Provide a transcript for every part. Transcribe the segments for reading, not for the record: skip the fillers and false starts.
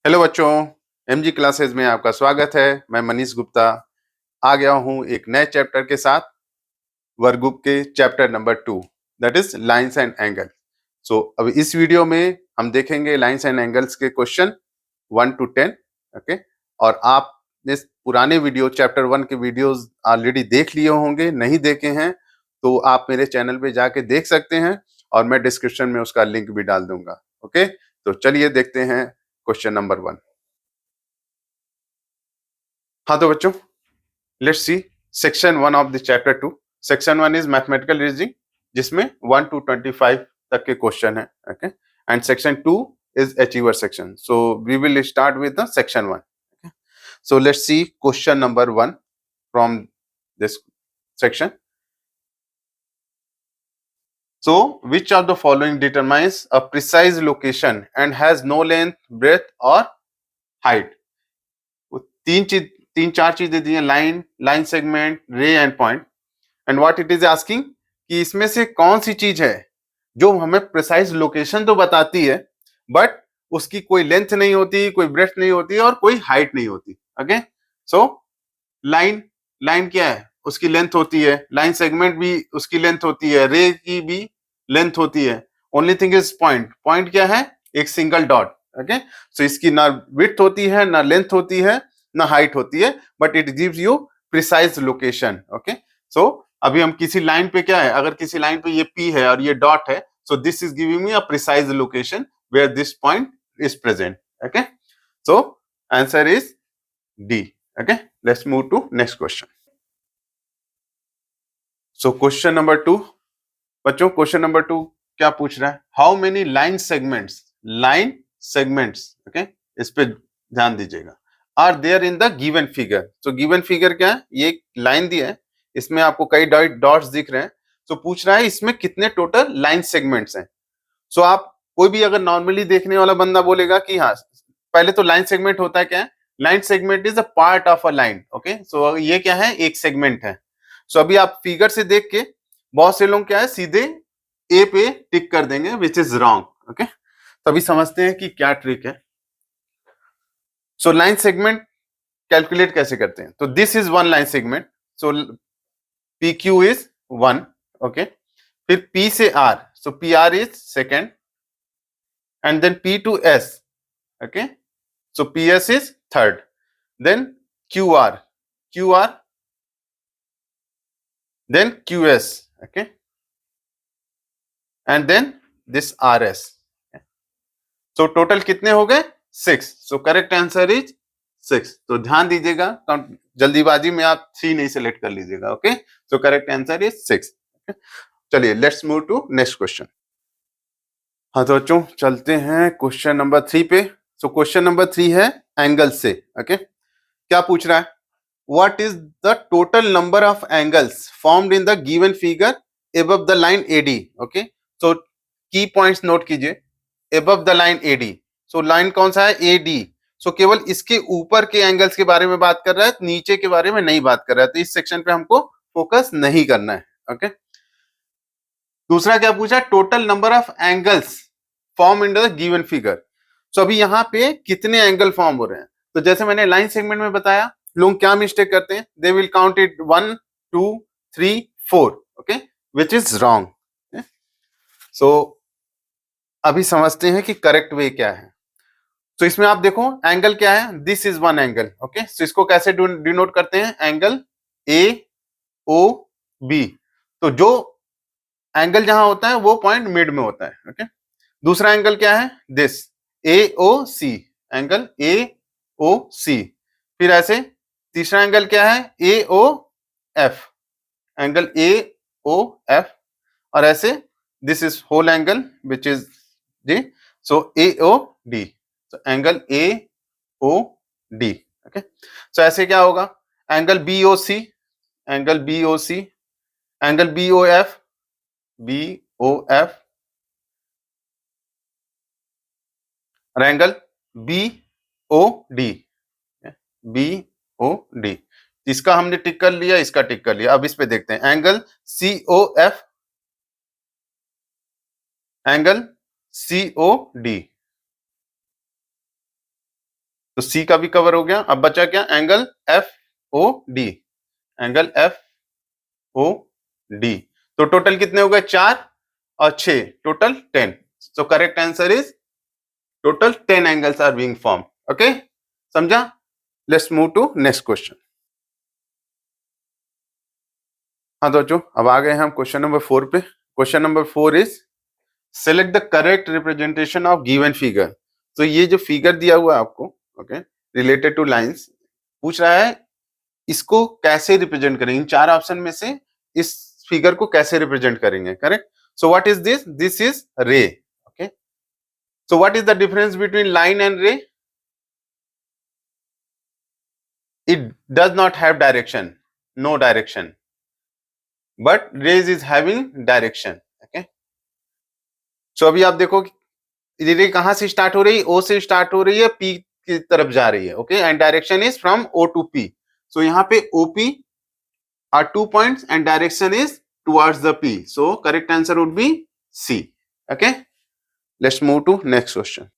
Hello बच्चों, MG classes में आपका स्वागत है। मैं मनीष गुप्ता आ गया हूं एक नए चैप्टर के साथ, वर्कबुक के chapter number 2, that is lines and angle. So अब इस वीडियो में हम देखेंगे लाइंस एंड एंगल्स के क्वेश्चन 1 to 10। ओके, और आपने पुराने वीडियो चैप्टर 1 के वीडियोस ऑलरेडी देख लिए होंगे, नहीं देखे हैं तो आप मेरे चैनल पे जाके देख सकते हैं और मैं डिस्क्रिप्शन में उसका लिंक भी डाल दूंगा। ओके, तो चलिए देखते हैं क्वेश्चन नंबर 1। हाँ तो बच्चों, let's see section 1 of the chapter 2। Section 1 is mathematical reasoning, जिसमें 1 to 25 तक के क्वेश्चन है। Okay, and section 2 is achiever section. So we will start with the section 1। So let's see question number 1 from this section. So which of the following determines a precise location and has no length, breadth or height? वो तीन चार चीजें दी हैं, line segment, रे and point. And what it is asking कि इसमें से कौन सी चीज है जो हमें प्रिसाइज लोकेशन तो बताती है बट उसकी कोई लेंथ नहीं होती, कोई ब्रेड्थ नहीं होती और कोई हाइट नहीं होती। ओके, सो लाइन क्या है, उसकी लेंथ होती है, लाइन सेगमेंट भी उसकी लेंथ होती है, रे की भी लेंथ होती है। ओनली थिंग इज पॉइंट क्या है, एक सिंगल डॉट। ओके, सो इसकी ना विड्थ होती है, ना लेंथ होती है, ना हाइट होती है, but it gives you precise location. Okay, so अभी हम किसी लाइन पे क्या है, अगर किसी लाइन पे ये P है और ये डॉट है, so this is giving me a precise location where this point is present. Okay, so answer is D। Okay, let's move to next question. So question number 2, बच्चों क्वेश्चन नंबर 2 क्या पूछ रहा है, how many line segments, okay, इस पे ध्यान दीजिएगा, are there in the given figure. तो गिवन फिगर क्या है, ये एक लाइन दी है, इसमें आपको कई डॉट्स दिख रहे हैं। तो पूछ रहा है इसमें कितने टोटल लाइन सेगमेंट्स हैं। सो आप कोई भी अगर नॉर्मली देखने वाला बंदा बोलेगा कि हाँ, पहले तो लाइन सेगमेंट होता है क्या है, line segment is a part of a line. Okay, so ये क्या है, एक सेगमेंट है। सो अभी आप फिगर से देख के बहुत से लोग क्या है सीधे ए पे टिक कर देंगे, विच इज रॉन्ग। ओके, तो अभी समझते हैं कि क्या ट्रिक है। सो लाइन सेगमेंट कैलकुलेट कैसे करते हैं, तो this is one line segment. So P Q is 1। Okay, फिर P से R, so P R is second, and then P to S। Okay, so P S is third, then Q R, then QS, okay, and then this RS। so total कितने हो गए, 6। so correct answer is 6। तो ध्यान दीजिएगा, जल्दीबाजी में आप 3 नहीं सिलेक्ट कर लीजिएगा। Okay, so correct answer is 6। चलिए let's move to next question. हाँ तो बच्चों चलते हैं क्वेश्चन नंबर 3 पे। सो क्वेश्चन नंबर 3 है एंगल से। ओके, क्या पूछ रहा है, what is the total number of angles formed in the given figure above the line AD। okay, so key points note कीजिए, above the line AD। so line कौन सा है, AD। so केवल इसके ऊपर के एंगल्स के बारे में बात कर रहा है, नीचे के बारे में नहीं बात कर रहा है, तो इस सेक्शन पे हमको फोकस नहीं करना है। ओके, दूसरा क्या पूछा, total number of angles form in the given figure. So अभी यहाँ पे कितने एंगल फॉर्म हो रहे हैं, तो जैसे मैंने लाइन सेगमेंट में बताया, लोग क्या मिस्टेक करते हैं, they will count it 1 2 3 4। Okay, which is wrong. So अभी समझते हैं कि करेक्ट वे क्या है। तो इसमें आप देखो एंगल क्या है, this is one angle. Okay, so इसको कैसे डिनोट करते हैं, एंगल ए ओ बी। तो जो एंगल जहां होता है वो पॉइंट मिड में होता है। ओके, दूसरा एंगल क्या है, this A O C, angle A ओ सी। फिर ऐसे तीसरा एंगल क्या है, A O F, angle A O F. और ऐसे this is whole angle which is D, so A O D, so angle A O D. Okay, so ऐसे क्या होगा, angle B O C, angle B O C, angle B O F, B O F, और angle B O D, B O D. इसका हमने टिक कर लिया, इसका टिक कर लिया। अब इस पे देखते हैं, angle C O F, angle C O D, तो सी का भी कवर हो गया। अब बचा क्या, angle F O D, angle F O D. तो टोटल कितने हो गए, 4 और 6, total 10। So correct answer is total 10 angles are being form. Okay, समझा? Let's move to next question. हाँ दोस्तों, अब आ गए हम क्वेश्चन नंबर 4 पे। Question number 4 is select the correct representation of given figure. तो ये जो फिगर दिया हुआ है आपको, ओके, रिलेटेड टू लाइंस, पूछ रहा है इसको कैसे रिप्रेजेंट करेंगे, इन 4 ऑप्शन में से इस फिगर को कैसे रिप्रेजेंट करेंगे। Correct. So what is this, this is ray. Okay, so what is the difference between line and ray? It does not have direction, no direction, but rays is having direction. Okay, so अभी आप देखो रे कहां से start हो रही है, ओ से स्टार्ट हो रही है, पी की तरफ जा रही है। Okay, and direction is from O to P. So यहाँ पे OP are 2 points and direction is towards the P. So correct answer would be C. Okay, let's move to next question.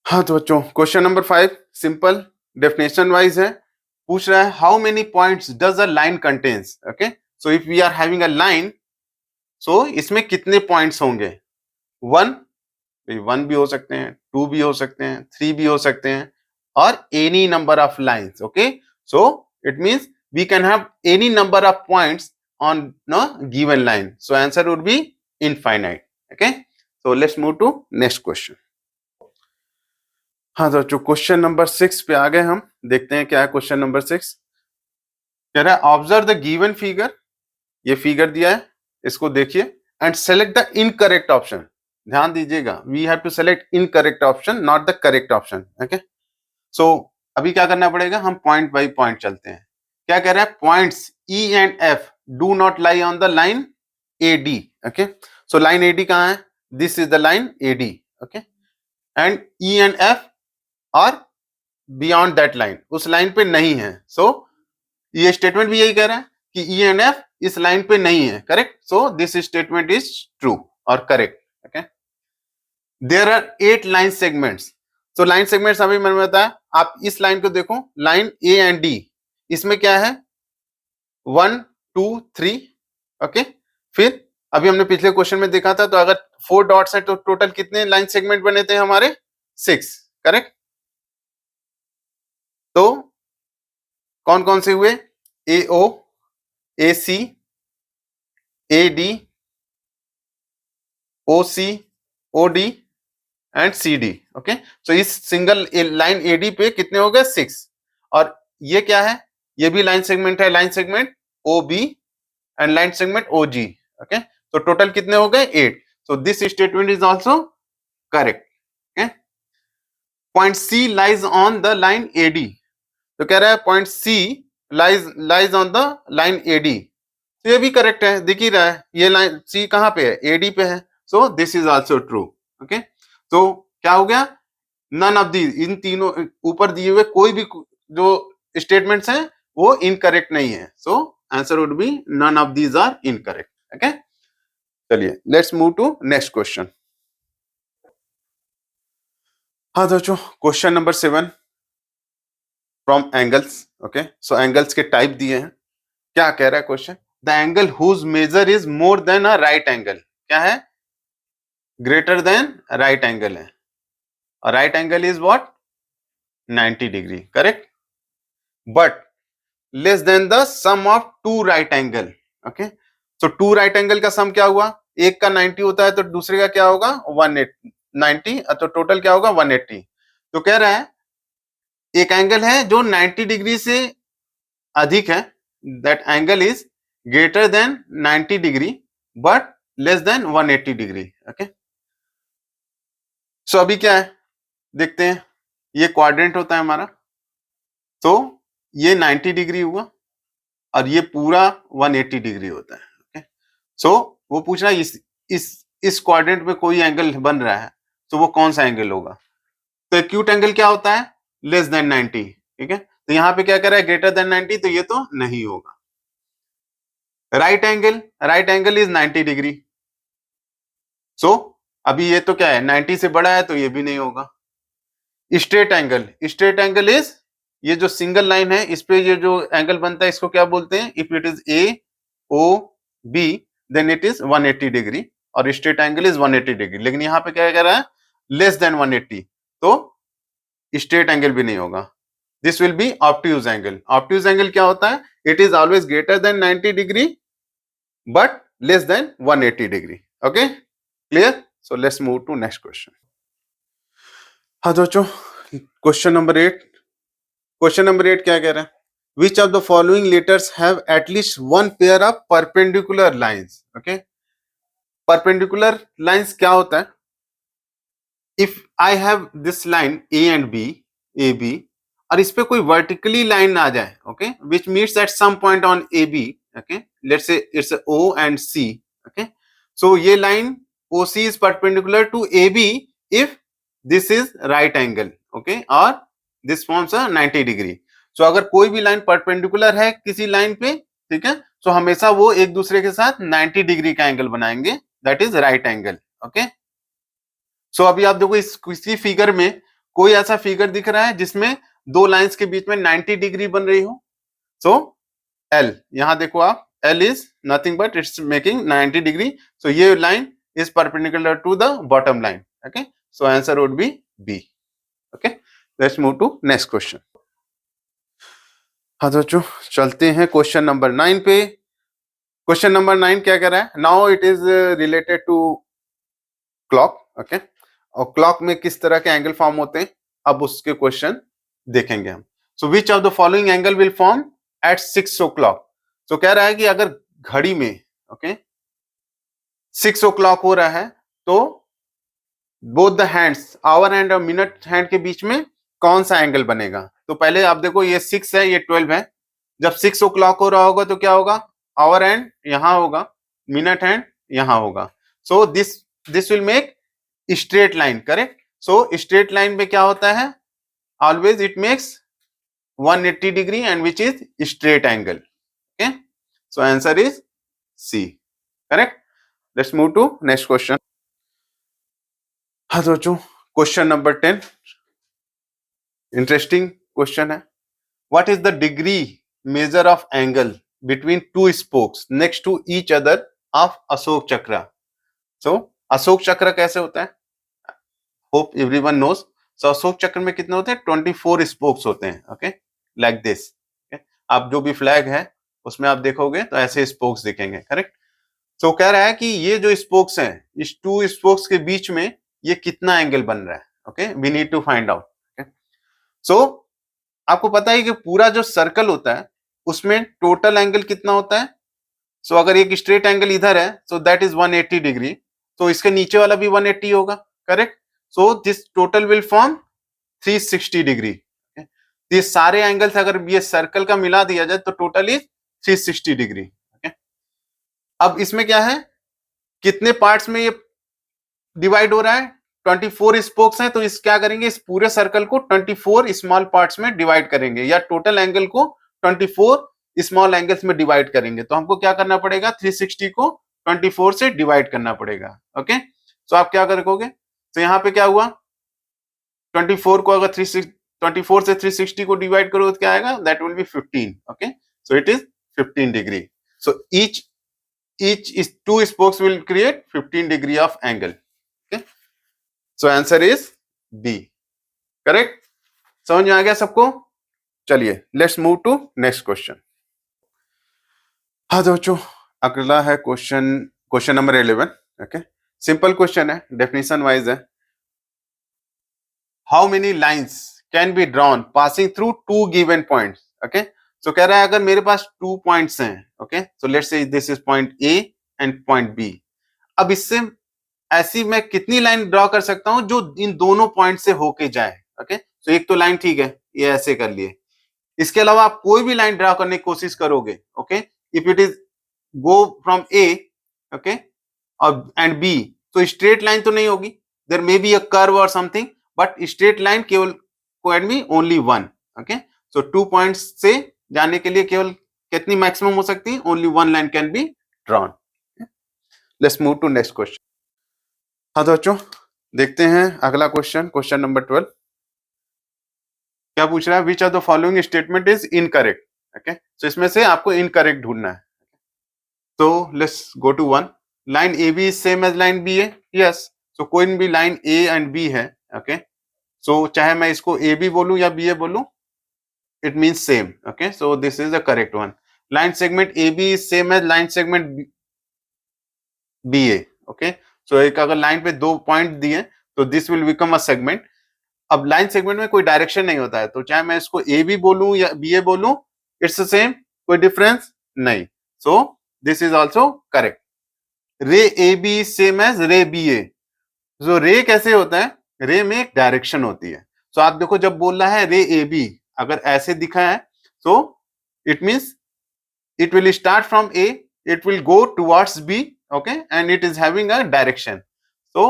हाँ तो बच्चों, question number 5 simple definition wise है। पूछ रहा है how many points does a line contains. Okay, so if we are having a line, so इसमें कितने points होंगे? 1 भी हो सकते हैं, 2 भी हो सकते हैं, 3 भी हो सकते हैं, और any number of lines. Okay, so it means we can have any number of points on given line. So answer would be infinite. Okay, so let's move to next question. हाँ तो क्वेश्चन नंबर 6 पे आ गए हम। देखते हैं क्या है question number 6। कह रहा है ऑब्जर्व द गिवन फिगर। ये फिगर दिया है, इसको देखिए and select the incorrect option. ध्यान दीजिएगा, we have to select incorrect option, not the correct option. Okay, so अभी क्या करना पड़ेगा, हम पॉइंट बाई पॉइंट चलते हैं। क्या कह रहा है, points E and F do not lie on the line A D. Okay, so line A D कहां है, this is the line A D. Okay, and E and F R beyond that line, उस line पे नहीं है। सो ये statement भी यही कह रहा है कि ई एंड एफ इस लाइन पे नहीं है। Correct, so this statement is true और correct. Okay, there are 8 line segments. तो लाइन सेगमेंट्स अभी मैंने बताया, आप इस लाइन को देखो, लाइन ए एंड डी, इसमें क्या है 1 2 3। ओके, फिर अभी हमने पिछले क्वेश्चन में देखा था, तो अगर 4 डॉट्स है तो टोटल कितने लाइन सेगमेंट बने थे हमारे, 6। करेक्ट, तो कौन कौन से हुए, A O, A C, A D, O C, O D and C D. Okay, सो इस सिंगल लाइन ए डी पे कितने हो गए, 6। और ये क्या है, ये भी लाइन सेगमेंट है, line segment O B and line segment O G. Okay, तो टोटल कितने हो गए, 8। So this statement is also correct. Okay, point C lies on the line A D. तो कह रहा है point C lies on the line A D. तो ये भी करेक्ट है, दिख ही रहा है, ये लाइन सी कहां पे है, एडी पे है। So this is also true. Okay, तो क्या हो गया, नन ऑफ दीज, इन तीनों ऊपर दिए हुए कोई भी जो स्टेटमेंट्स हैं वो इनकरेक्ट नहीं है। So answer would be none of these are incorrect. Okay, चलिए let's move to next question. हाँ दोस्तों, question number 7 from angles. Okay, so angles के टाइप दिए हैं। क्या कह रहा है question, the angle whose measure is more than a right angle. क्या है, ग्रेटर देन राइट एंगल है, और right angle is what, 90 degree. Correct, but less than the sum of 2 right angle. Okay, so 2 right angle का सम क्या हुआ, एक का 90 होता है तो दूसरे का क्या होगा, 180 90, तो टोटल क्या होगा 180। तो कह रहा है एक एंगल है जो 90 डिग्री से अधिक है, that angle is greater than 90 degree but less than 180 degree. Okay, so अभी क्या है देखते हैं, ये क्वाड्रेंट होता है हमारा, तो ये 90 डिग्री हुआ और ये पूरा 180 डिग्री होता है। ओके, सो वो पूछ रहा है इस क्वाड्रेंट में कोई एंगल बन रहा है, तो वो कौन सा एंगल होगा। तो एक्यूट एंगल क्या होता है, लेस देन 90। ठीक है, तो यहाँ पे क्या कर रहा है, ग्रेटर देन 90, तो ये तो नहीं होगा। Right angle is 90 degree. So अभी ये तो क्या है, 90 से बड़ा है, तो ये भी नहीं होगा। स्ट्रेट एंगल इज, ये जो सिंगल लाइन है इस पे ये जो एंगल बनता है इसको क्या बोलते हैं? If it is A O B then it is 180 degree और स्ट्रेट एंगल इज 180 डिग्री। लेकिन यहाँ पे क्या कह रहा है? लेस देन 180, तो स्ट्रेट एंगल भी नहीं होगा। This will be obtuse angle. Obtuse angle क्या होता है? It is always greater than 90 degree but less than 180 degree. Okay, clear? So let's move to next question. हाँ दोस्तों, क्वेश्चन नंबर 8। क्वेश्चन नंबर 8 क्या कह रहा है? Which of the following letters have at least one pair of perpendicular lines? Okay, perpendicular lines क्या होता है? If I have this line A and B, AB, और इस पे कोई vertically line आ जाए, okay, which meets at some point on AB, okay, let's say it's O and C, okay, so ये line OC is perpendicular to AB if this is right angle, okay, or this forms a 90 degree. सो अगर कोई भी line perpendicular है किसी line पे, ठीक है, सो हमेशा वो एक दूसरे के साथ 90 डिग्री का एंगल बनाएंगे, that is right angle. Okay, so अभी आप देखो इस किसी फिगर में कोई ऐसा फिगर दिख रहा है जिसमें दो लाइंस के बीच में 90 डिग्री बन रही हो? सो एल, यहां देखो आप, L is nothing but it's making 90 degree, so ये line is perpendicular to the bottom line. Okay, so answer would be B. Okay, let's move to next question. हाँ दोस्तों, चलते हैं क्वेश्चन नंबर 9 पे। Question number 9 क्या कह रहा है? Now it is related to clock. Okay, और क्लॉक में किस तरह के एंगल फॉर्म होते हैं अब उसके क्वेश्चन देखेंगे हम। So which of the following angle will form at 6 o'clock? So कह रहा है कि अगर घड़ी में, ओके, 6 o'clock हो रहा है तो both the hands, hour hand और मिनट हैंड के बीच में कौन सा एंगल बनेगा? तो पहले आप देखो, ये 6 है, ये 12 है। जब 6 o'clock हो रहा होगा तो क्या होगा? आवर हैंड यहां होगा, मिनट हैंड यहां होगा। So this will make straight line, correct? So straight line में क्या होता है? Always it makes 180 degree and which is straight angle. Okay, so answer is C, correct? Let's move to next question. हाँ दोस्तों, question number 10 interesting question है। What is the degree measure of angle between two spokes next to each other of Ashok Chakra? So Ashok Chakra कैसे होता है? Hope everyone knows. So Ashok Chakra में कितने होते हैं? 24 स्पोक्स होते हैं। Okay, like this. आप जो भी फ्लैग है उसमें आप देखोगे तो ऐसे स्पोक्स दिखेंगे, करेक्ट? सो कह रहा है कि ये जो स्पोक्स हैं, इस टू स्पोक्स के बीच में ये कितना एंगल बन रहा है? Okay, we need to find out. So आपको पता है कि पूरा जो सर्कल होता है उसमें टोटल एंगल कितना होता है? सो अगर एक स्ट्रेट एंगल इधर है सो दैट इज 180 डिग्री, तो इसके नीचे वाला भी 180 होगा, correct? So this total will form 360 degree. ये सारे एंगल्स अगर ये सर्कल का मिला दिया जाए तो टोटल इज 360 डिग्री। ओके, अब इसमें क्या है, कितने पार्ट्स में ये डिवाइड हो रहा है? 24 स्पोक्स हैं, तो इस क्या करेंगे, इस पूरे सर्कल को 24 स्मॉल पार्ट्स में डिवाइड करेंगे, या टोटल एंगल को 24 स्मॉल एंगल्स में डिवाइड करेंगे। तो हमको क्या करना पड़ेगा? 360 को 24 से डिवाइड करना पड़ेगा। ओके, सो आप क्या करोगे? तो यहाँ पे क्या हुआ, 24 को अगर 24 से 360 को डिवाइड करो तो क्या आएगा? That will be 15। Okay, so it is 15 degree. So each is two spokes will create 15 degree of angle. Okay, so answer is B, correct? समझ में आ गया सबको? चलिए let's move to next question. हाँ दोस्तों, अगला है question number 11। Okay, simple question है, डेफिनेशन वाइज है। How many lines can be drawn passing through two given points? Okay, so कह रहा है अगर मेरे पास 2 पॉइंट्स हैं, okay, so let's say this is point A and point B. अब इससे ऐसी मैं कितनी लाइन ड्रॉ कर सकता हूं जो इन दोनों पॉइंट से होके जाए? ओके, तो एक तो लाइन ठीक है, ये ऐसे कर लिए। इसके अलावा आप कोई भी लाइन ड्रॉ करने की कोशिश करोगे, okay, if it is go from A, okay, और एंड बी, तो स्ट्रेट लाइन तो नहीं होगी, there may be a curve और समथिंग, बट स्ट्रेट लाइन केवल can be only one. Okay, so 2 points से जाने के लिए केवल कितनी मैक्सिमम हो सकती है? Only one line can be drawn. Let's move to next question. हाँ दोस्तों, देखते हैं अगला क्वेश्चन, क्वेश्चन नंबर 12। क्या पूछ रहा है, which of the following statement is incorrect. Okay, तो इसमें से आपको इनकरेक्ट ढूंढना है। तो let's go to one. Line A B is same as line B A, yes. So कोई भी लाइन ए एंड बी है, ओके, सो चाहे मैं इसको ए बी बोलूं या बी ए बोलूं, it means same. Okay, so this is the correct one. Line segment AB is same as line segment BA. Okay, so एक अगर लाइन पे दो पॉइंट दिए तो this will become a segment. अब लाइन सेगमेंट में कोई डायरेक्शन नहीं होता है, तो चाहे मैं इसको ए बी बोलूं या बी ए बोलूं, इट्स सेम, कोई डिफरेंस नहीं। सो दिस इज ऑल्सो करेक्ट। रे ए बी सेम एज रे बी ए। जो रे कैसे होता है, रे में एक डायरेक्शन होती है। तो आप देखो जब बोल रहा है रे ए बी, अगर ऐसे दिखा है तो it means it will start from A, it will go towards B, okay, and it is having a direction. So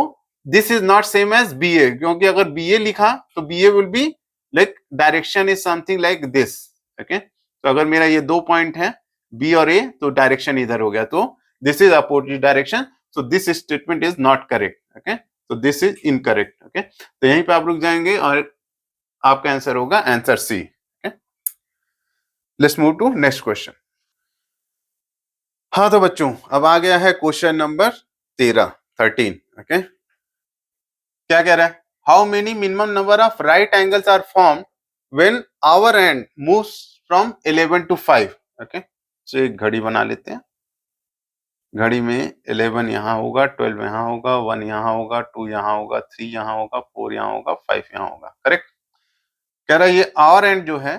this is not same as BA, क्योंकि अगर BA लिखा तो BA will be like direction is something like this, okay. तो अगर मेरा ये दो point है B और A, तो डायरेक्शन इधर हो गया, तो this is opposite direction, so this statement is not correct, okay, so this is incorrect, okay. तो यहीं पे आप रुक जाएंगे और आपका आंसर होगा answer C, okay. Let's move to next question. हाँ तो बच्चों अब आ गया है क्वेश्चन नंबर 13। ओके, क्या कह रहा है, how many minimum number of right angles are form when hour hand moves from 11 to 5। ओके, तो एक घड़ी बना लेते हैं। घड़ी में 11 यहाँ होगा, 12 यहाँ होगा, 1 यहाँ होगा, 2 यहाँ होगा, 3 यहाँ होगा, 4 यहाँ होगा, 5 यहाँ होगा। करेक्ट। कह रहा है ये आवर एंड जो है,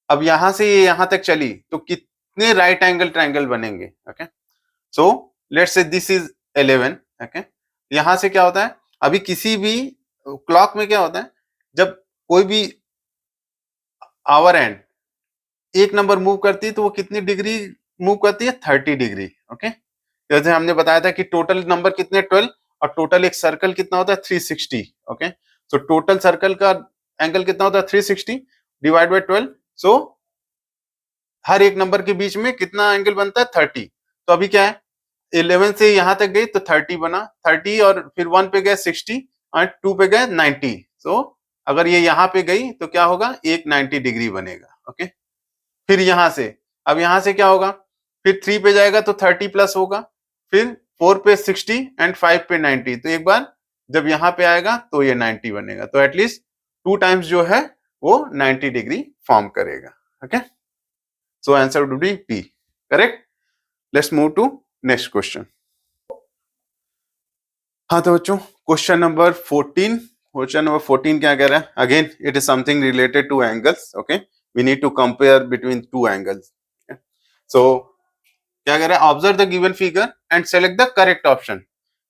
अब यहां से ये यहां तक चली तो कितने राइट एंगल ट्रायंगल बनेंगे। Okay, so let's say this is 11। Okay, यहां से क्या होता है, अभी किसी भी क्लॉक में क्या होता है, जब कोई भी आवर एंड एक नंबर मूव करती है तो वो कितनी डिग्री मूव करती है, 30 डिग्री। ओके, जैसे हमने बताया था कि टोटल नंबर कितने 12 और टोटल एक सर्कल कितना होता है 360। ओके, सो टोटल सर्कल का एंगल कितना होता है 360 डिवाइड बाय 12। सो हर एक नंबर के बीच में कितना एंगल बनता है 30। तो अभी क्या है, 11 से यहां तक गई तो 30 बना, 30 और फिर 1 पे गए 60 और 2 पे गए 90। सो अगर ये यहां पे गई तो क्या होगा, एक 90 डिग्री बनेगा। ओके, फिर यहां से, अब यहां से क्या होगा, फिर 3 पे जाएगा तो 30 प्लस होगा, फिर 4 पे 60 एंड 5 पे 90। तो एक बार जब यहां पे आएगा तो ये 90 बनेगा, तो एटलीस्ट 2 टाइम्स जो है वो 90 डिग्री फॉर्म करेगा। Okay, so answer would be P, correct. Let's move to next question. हाँ तो बच्चों क्वेश्चन नंबर 14। क्वेश्चन नंबर 14 क्या कह रहा है, again it is something related to angles. Okay, we need to compare between two angles. So क्या कह रहा है, observe the given figure and select the correct option.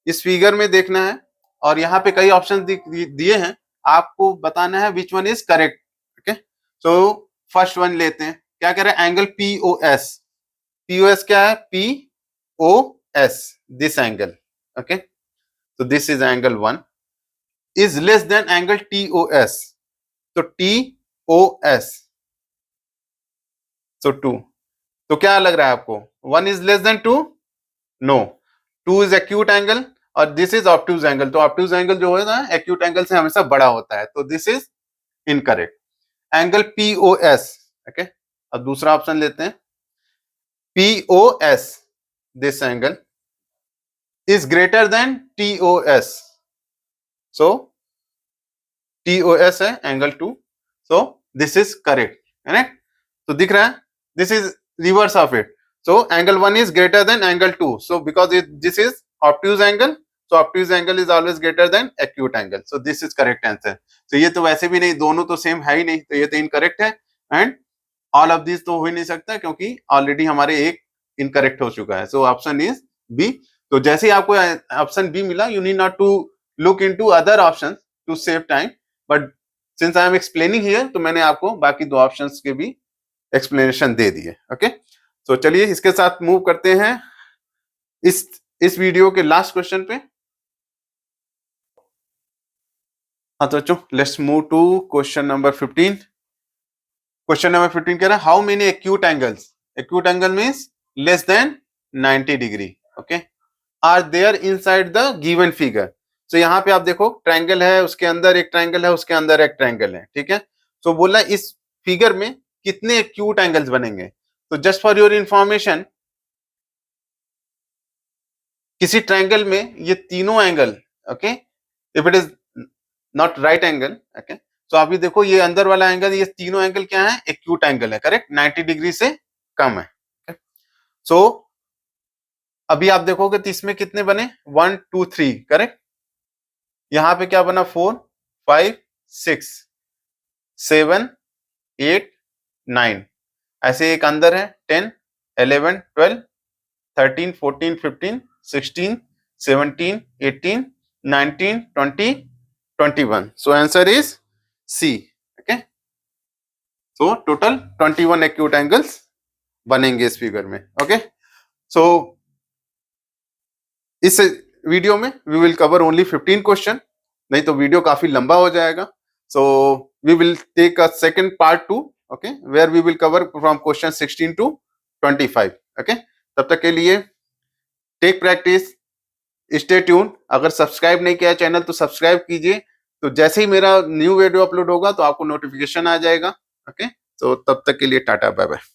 इस फिगर में देखना है और यहाँ पे कई ऑप्शन दिए हैं, आपको बताना है which one is correct. Okay, so first one लेते हैं। क्या कह रहा है, एंगल POS। POS क्या है, POS, this angle. Okay, so this is angle 1 is less than angle TOS, तो TOS, so 2। तो क्या लग रहा है आपको, 1 is less than 2? No, 2 is acute angle और this is obtuse angle। तो obtuse angle जो है ना acute angle से हमेशा बड़ा होता है, तो this is incorrect। Angle POS। Okay, अब दूसरा ऑप्शन लेते हैं, POS, this angle is greater than TOS, so TOS है angle 2, so this is correct, है ना। तो दिख रहा है, this is reverse of it, so angle 1 is greater than angle 2, so because this is obtuse angle, so obtuse angle is always greater than acute angle, so this is correct answer। तो ये तो वैसे भी नहीं, दोनों तो same है ही नहीं, तो ये तो इनकरेक्ट है, एंड ऑल ऑफ दिस तो हो ही नहीं सकता क्योंकि ऑलरेडी हमारे एक इनकरेक्ट हो चुका है, सो ऑप्शन इज बी। तो जैसे ही आपको ऑप्शन बी मिला, you need not to look into other options to save time, but since I am explaining here, तो मैंने आपको बाकी दो ऑप्शंस के भी एक्सप्लेनेशन दे दिए। ओके, तो चलिए इसके साथ मूव करते हैं इस वीडियो के लास्ट क्वेश्चन पे। हाँ तो बच्चों let's move to question number 15। Question number 15 कह रहा है, how many acute angles, acute angle means less than 90 degree, okay, are there inside the given figure. तो यहाँ पे आप देखो ट्रायंगल है, उसके अंदर एक ट्रायंगल है, उसके अंदर एक ट्रायंगल है, ठीक है। सो बोला इस फिगर में कितने एक्यूट एंगल्स बनेंगे। तो जस्ट फॉर योर इंफॉर्मेशन, किसी ट्रायंगल में ये तीनों angle, okay, if it is not right angle, okay, तो अभी देखो ये अंदर वाला एंगल, ये तीनों एंगल क्या है, एक्यूट एंगल है, करेक्ट, 90 डिग्री से कम है। सो अभी आप देखोगे तो इसमें कितने बने, 1 2 3, करेक्ट। यहां पे क्या बना, 4 5 6 7 8 9, ऐसे एक अंदर है 10 11 12 13 14 15 16 17 18 19 20 21। So answer is C, okay. So total 21 acute angles बनेंगे इस फिगर में, ओके। सो इस वीडियो में we will cover only 15 question, नहीं तो वीडियो काफी लंबा हो जाएगा। So we will take a second part 2, okay, where we will cover from question 16 to 25, okay. तब तक के लिए टेक प्रैक्टिस, स्टे ट्यून। अगर सब्सक्राइब नहीं किया चैनल तो सब्सक्राइब कीजिए, तो जैसे ही मेरा न्यू वीडियो अपलोड होगा तो आपको नोटिफिकेशन आ जाएगा, ओके। तो तब तक के लिए टाटा, बाय बाय।